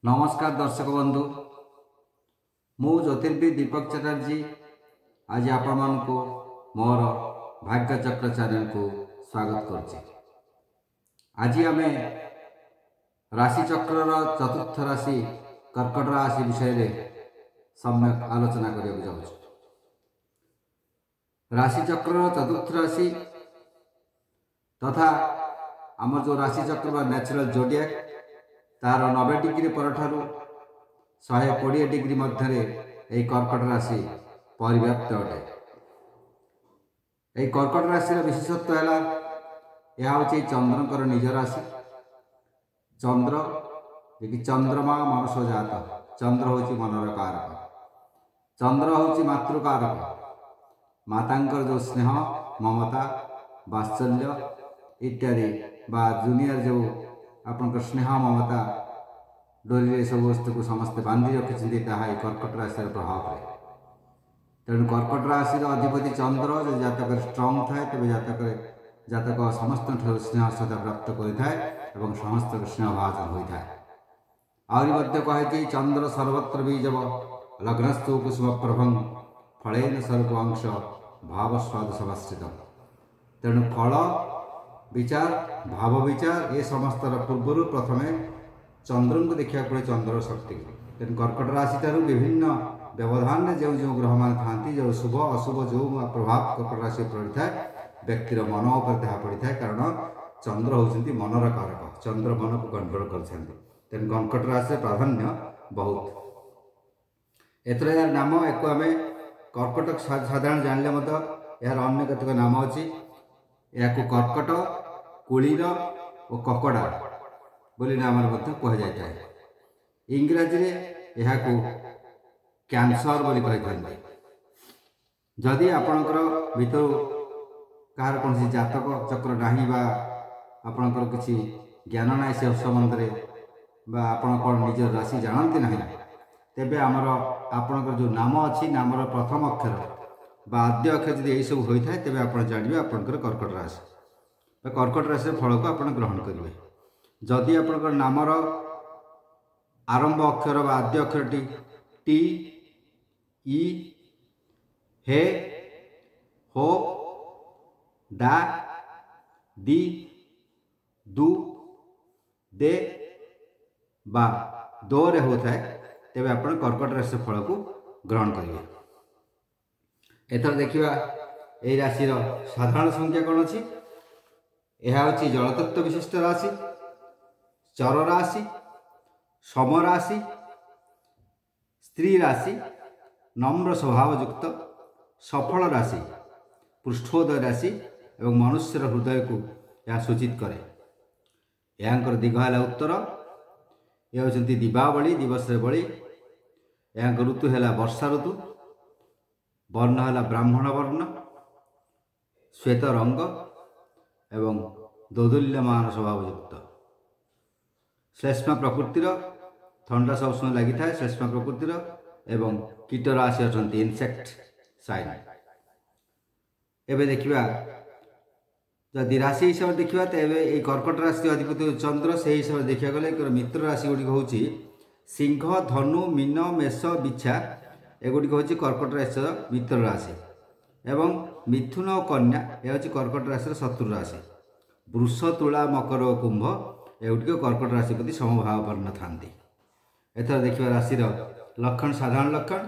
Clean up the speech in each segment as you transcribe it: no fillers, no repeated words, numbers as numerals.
नमस्कार दर्शक बंधु मु ज्योतिर्विद दीपक चटर्जी आज आपण मानक मोर भाग्य चक्र चैनल को स्वागत करछि। आज आम राशि चक्र चतुर्थ राशि कर्कट राशि विषय सम्यक आलोचना करने जाऊँ। राशि चक्र चतुर्थ राशि तथा आम जो राशि चक्र नेचुरल जोडियाक तार 90 डिग्री परठारु 120 डिग्री मध्य कर्कट राशि परिव्याप्त अटे। यह कर्कट राशि विशेषत्व है यह हूँ चंद्रकर निज राशि। चंद्र जी चंद्रमा मनुष्य जात चंद्र हूँ मनर कारक, चंद्र हूँ मातृकारक। मातांकर जो स्नेह ममता वात्सल्य इत्यादि बा जूनियर जो आपन स्नेह ममता डोरी सब वस्तु को समस्ते बांधि रखिंट कर्कट राशि प्रभाव है। तेणु कर्कट राशि अधिपति चंद्र जो जातक स्ट्रंग थाए तेज जातक समस्त स्नेह श्रद्धा प्राप्त करें समस्त स्नेह भाजन होता है। आहरी कहे चंद्र सर्वत्र बीजव लग्नस्थु कुसुम प्रभं फलेन सर्व अंश भाव स्वाद समाश्रित। तेणु फल विचार भाव विचार ये समस्त पूर्व प्रथम चंद्र को देखा पड़े चंद्र शक्ति। तेणु कर्कट राशि ठार विभिन्न व्यवधान में जो जो ग्रह मान था जो शुभ अशुभ जो प्रभाव कर्कट राशि पड़ी था व्यक्तिर मन उपर देहा पड़ी था। कारण चंद्र होती मनर कारक, चंद्र मन को कंट्रोल कर। कर्कट राशि प्राधान्य बहुत। एथर यार नाम एक आम कर्कट साधारण जानले यार अन्य केतक नाम अच्छी। या कर्कट कुलीर और ककड़ा बोली नाम कहुए। इंग्राजी यह कैंसर बोली कही। जदि आपणकर भीतर कहार कौन जातक चक्र ना आपणकर किसी ज्ञान ना से संबंध में आपण कौन निज राशि जानते ना तेबे आमर आपणकर जो नाम अच्छी नामर प्रथम अक्षर बा आद्य अक्षर जब यही सब होता है तेबे आप जानवे आपणकर कर्कट राशि। कर्कट राशि फल को आप ग्रहण करेंगे। जदि आपणकर नामर आरंभ अक्षर बा आद्य अक्षर टी ई हे हो डा दी दु दे बा दो रे होता है तेबे आप कर्कट राशि फल को ग्रहण करेंगे। एथर देखा यही राशि साधारण संख्या कौन अच्छी। यह हूँ जलतत्व विशिष्ट राशि, चर राशि, सम राशि, स्त्री राशि, नम्र स्वभावयुक्त सफल राशि, पृष्ठोदय राशि एवं मनुष्यर हृदय को यह सूचित करे। यांकर दिग है उत्तर। यह हूँ दीपावली दिवस बड़ी। यहाँ ऋतु है वर्षा ऋतु। वर्ण है ब्राह्मण वर्ण, श्वेत रंग एवं दोदुल्यमान स्वभावयुक्त। श्लेष्मा प्रकृतिर ठंडा सब समय लगी था। श्लेष्मा प्रकृतिर एवं कीट राशि अच्छा इनसेक्ट साइन। एवं देखा जदि राशि हिसाब से देखा तो ये कर्कट राशि अधिपति चंद्र से हिसाब से देखा गले मित्र राशि गुड़िक हूँ सिंह धनु मीन मेष बिछा एगुड़िक हूँ कर्कट राशि मित्र राशि एवं मिथुन और कन्या यह हूँ कर्कट राशि शत्रु राशि। वृष तुला मकर और कुंभ एगुड़िक कर्कट राशि प्रति समभावपन्न था। एथर देखा राशि लक्षण साधारण लक्षण।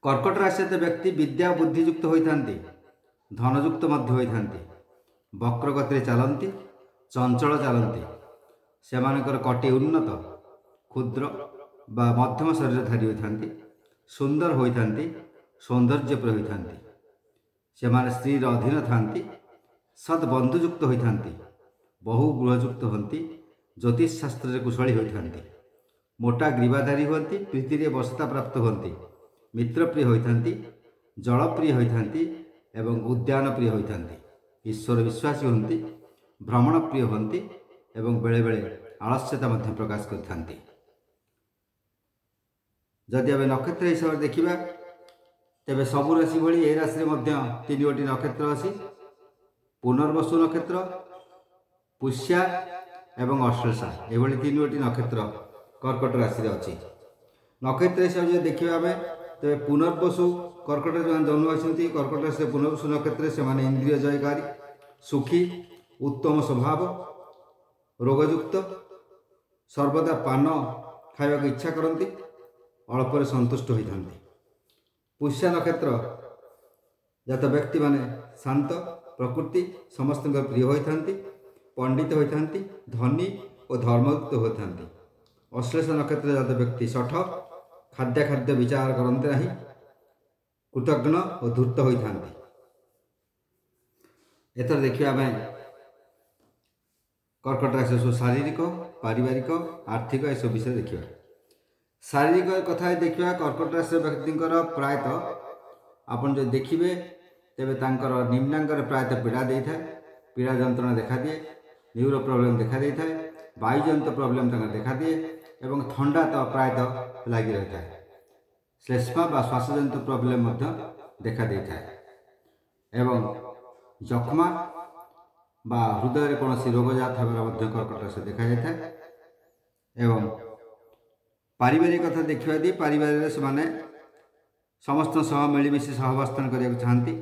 कर्कट राशि व्यक्ति विद्या बुद्धियुक्त होता धनयुक्त होता वक्र गति चलती चंचल चलती सेमानकर कटी उन्नत क्षुद्र बा मध्यम शरीरधारी होती सुंदर होता सौंदर्यप्रिय होता से स्त्री अधीन था सद्बंधुयुक्त होता बहु गृहयुक्त होती ज्योतिष शास्त्र कुशली होता मोटा ग्रीवाधारी होती प्रीति वसता प्राप्त होती मित्रप्रिय होता जलप्रिय होता एवं उद्यान प्रिय होता ईश्वर विश्वासी होती भ्रमण प्रिय होती एवं बेले बेले आलस्यता प्रकाश करते। जदि आम नक्षत्र हिसाब से देखा तेबे सबु राशि भली ए राशि तीन गोटी नक्षत्र अच्छी। पुनर्वसु नक्षत्र, पुष्या एवं अश्लेषा एभली तीन गोटी नक्षत्र कर्कट राशि अच्छी नक्षत्र हिसाब से देखा आम तेज पुनर्वसु कर्कट जो जन्म होती कर्कट राशि पुनर्वसु नक्षत्र से इंद्रिय जयकारी सुखी उत्तम स्वभाव रोगयुक्त सर्वदा पान खावा इच्छा करती अल्प संतुष्ट होता पुष्य नक्षत्र जात व्यक्ति माने शांत प्रकृति समस्त प्रिय होता पंडित होता धनी और धर्मयुक्त होता अश्लेष नक्षत्र जात व्यक्ति शठ खाद्य खाद्य विचार करते नहीं कृतज्ञ और धूर्त होता एथर देखिए आम कर्कट राशि सब शारीरिक पारिवारिक आर्थिक यह सब विषय देखा शारीरिक कथा देखा कर्कट राशि व्यक्ति प्रायतः आपन जो देखिए तेरे निम्नांग प्रायतः पीड़ा दे था पीड़ा जंत्रणा देखा दिए न्यूरो प्रोब्लेम देखा दे था वायुजनित प्रोब्लेम देखा दिए एवं ठंडा तो प्रायतः लगी रही है श्लेष्मा व श्वासजनित प्रोब्लेम देखा दे था एवं जख्मा बा हृदय कौन रोग जाता कर्कट राशि देखा जाता है एवं पारिवारिक कथा देखा दी पारिवार से समस्त सह मिलमिशि सहवस्थान करने चाहती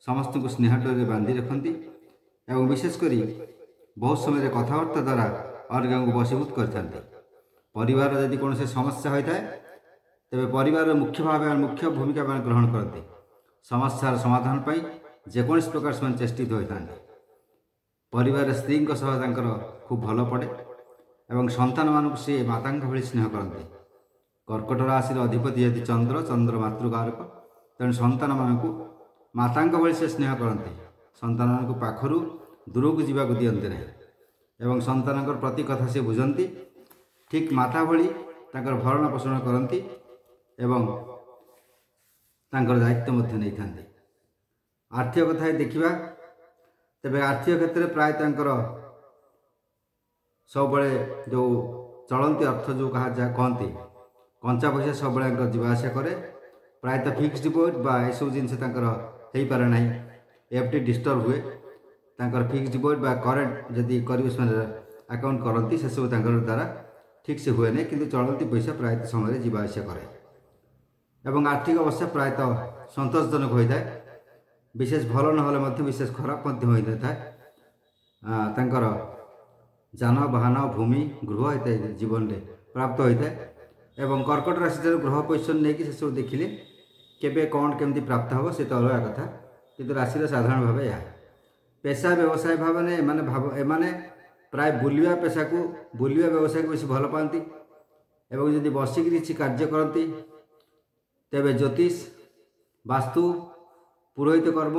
समस्त को स्नेह डोरे बांधि रखती एवं विशेषकर बहुत समय कथबार्ता द्वारा अन्य को वशीभूत करते परिवार यदि कौन से समस्या होता है तेरे परिवार मुख्य भाव मुख्य भूमिका ग्रहण करते समस्यार समाधान पर जेकोसी प्रकार से चेष्टित होता परिवार स्त्री खूब भल पड़े एवं संतान मानक सी माता भली स्नेह करते कर्कट राशि अधिपति यदि चंद्र चंद्र मातृकारक तेणु संतान मानक माता भली से स्नेह करते संतान मान पाखर दूर को जावाक दियंते नहीं एवं संतान प्रति कथा से बुझती ठीक माता भली भरण पोषण करती एवं दायित्व नहीं था आर्थिक कथा देखा तेरे आर्थिक क्षेत्र में प्रायतः सब जो चलती अर्थ जो कहा कहती कंचा पैसा सब जावास करे प्रायतः फिक्स डिपोजिट बा यू जिनस हो पारे ना एफडी डिस्टर्ब हुए फिक्स डिपोजिट बा करेंट जदि करेंगे अकाउंट करती से सब द्वारा ठीक से हुए नहीं किंतु चलती पैसा प्रायतः समय जावास करे एवं आर्थिक अवस्था प्रायतः संतोषजनक होता है विशेष भल ना विशेष खराब होता है जान वाहन भूमि गृह इत्यादि जीवन में प्राप्त होता है एवं कर्कट राशि ग्रह पोजिशन नहीं कि सब देखिले केबे कौन केमती प्राप्त हम से तो अलग कथा किंतु राशि साधारण भाव यह पेशा व्यवसाय भाव ने एमाने प्राय बुलिया पेशा को बुलिया व्यवसाय को बेसी भल पाती एवं जदि बसिक किसी कार्य करती तेबे ज्योतिष वास्तु पुरोहित कर्म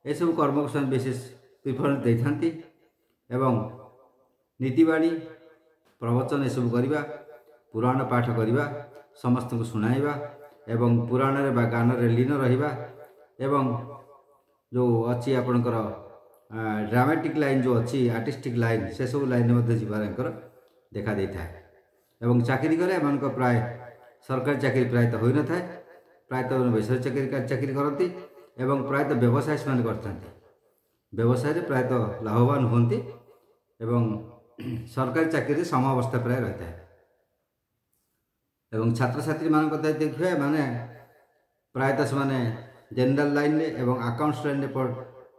ये सब कर्म को ସେମାନେ विशेष प्रिफरेंस देते एवं नीतिवाणी प्रवचन यू करवा पुराण पाठ करवा समस्त को शुणाइबा एवं पुराण रे गान रे लीन रहिबा एवं जो अच्छी आपणकर ड्रामेटिक लाइन जो अच्छी आर्टिस्टिक लाइन से सब लाइन में जीवार देखा देता है एवं चाकरी कले प्राय सरकारी चाकरी प्रायतः हो न था प्रायतः बेसरकारी चाकरी करती एवं प्रायतः व्यवसाय से करते व्यवसाय प्रायतः लाभवान होती एवं सरकारी चाकरी समावस्था प्राय रहता है एवं छात्र छात्री मान कथा देखिए माने प्रायतः से जनरल लाइन एवं अकाउंट्स लाइन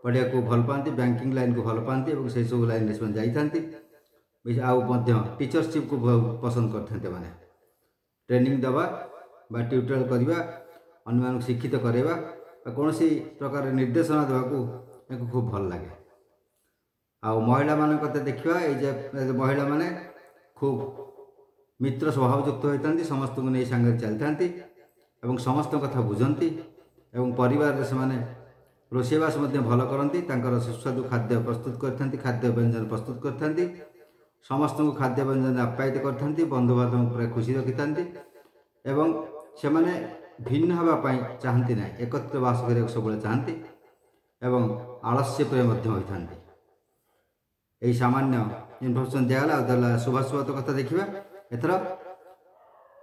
पढ़िया को भल पाती बैंकिंग लाइन को भल पाती से सब लाइन से जाती आउ टीचरशिप को पसंद करते माने ट्रेनिंग दवा बा ट्यूटोरियल करवा अन्य शिक्षित करवा कौन सी प्रकार निर्देशना देवा खूब भल लगे आ महिला मान कथा देखा ये महिला माने खूब मित्र स्वभावयुक्त होती समस्त को नहीं सांगे चलती एवं समस्त कथा बुझती एवं परिवार से रोषेईवास भल करती सुस्वादु खाद्य प्रस्तुत करते खाद्य व्यंजन प्रस्तुत करते समस्त को खाद्य व्यंजन आप्यायित करते बंधुबांधव पूरा खुशी रखी था एवं से भिन्न होगापाई चाहती ना एकत्र बास करने सब चाहती एवं आलस्य प्रेम होता यही सामान्य इनफर्मेशन दिगला शुभाशुभ कथा देखा एथर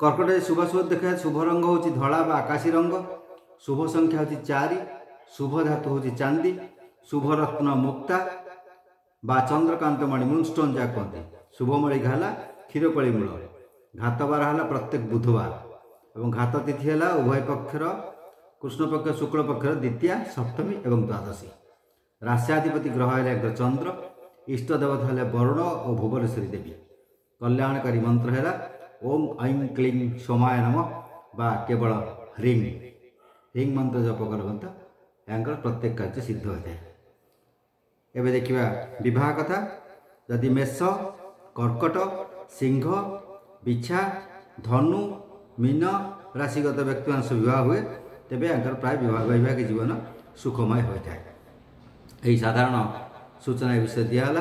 कर्कट शुभाशुभ देखा शुभ रंग हूँ धला बा आकाशी रंग शुभ संख्या हूँ 4 शुभ धातु हूँ चांदी शुभ रत्न मुक्ता बा चंद्रकांत मणि मून स्टोन जहाँ कहते शुभ मणिका है क्षीरपड़ी मूल घातबार है प्रत्येक बुधवार और घात तिथि है उभय पक्षर कृष्ण पक्ष शुक्ल पक्षर द्वितीय सप्तमी और द्वादशी। राश्याधिपति ग्रह है चंद्र। इष्ट देवता है वरुण और भुवनेश्वरी देवी। कल्याणकारी मंत्र है ओम ऐं क्लीं सोमाय नमः बा केवल ह्रीं ह्रीं मंत्र जप कर प्रत्येक कार्य सिद्ध होता है। एवं देखा विवाह कथा जदि मेष कर्कट सिंह बिछा धनु मीन राशिगत व्यक्ति मान विवाह हुए तेबे प्राय वैवाहिक जीवन सुखमय होता है। यही साधारण सूचना विषय दिहला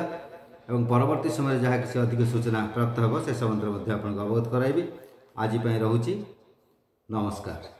एवं परवर्ती समय जहाँ किसी अधिक सूचना प्राप्त हो से संबंध में आपको अवगत कराइबी। आज रोची नमस्कार।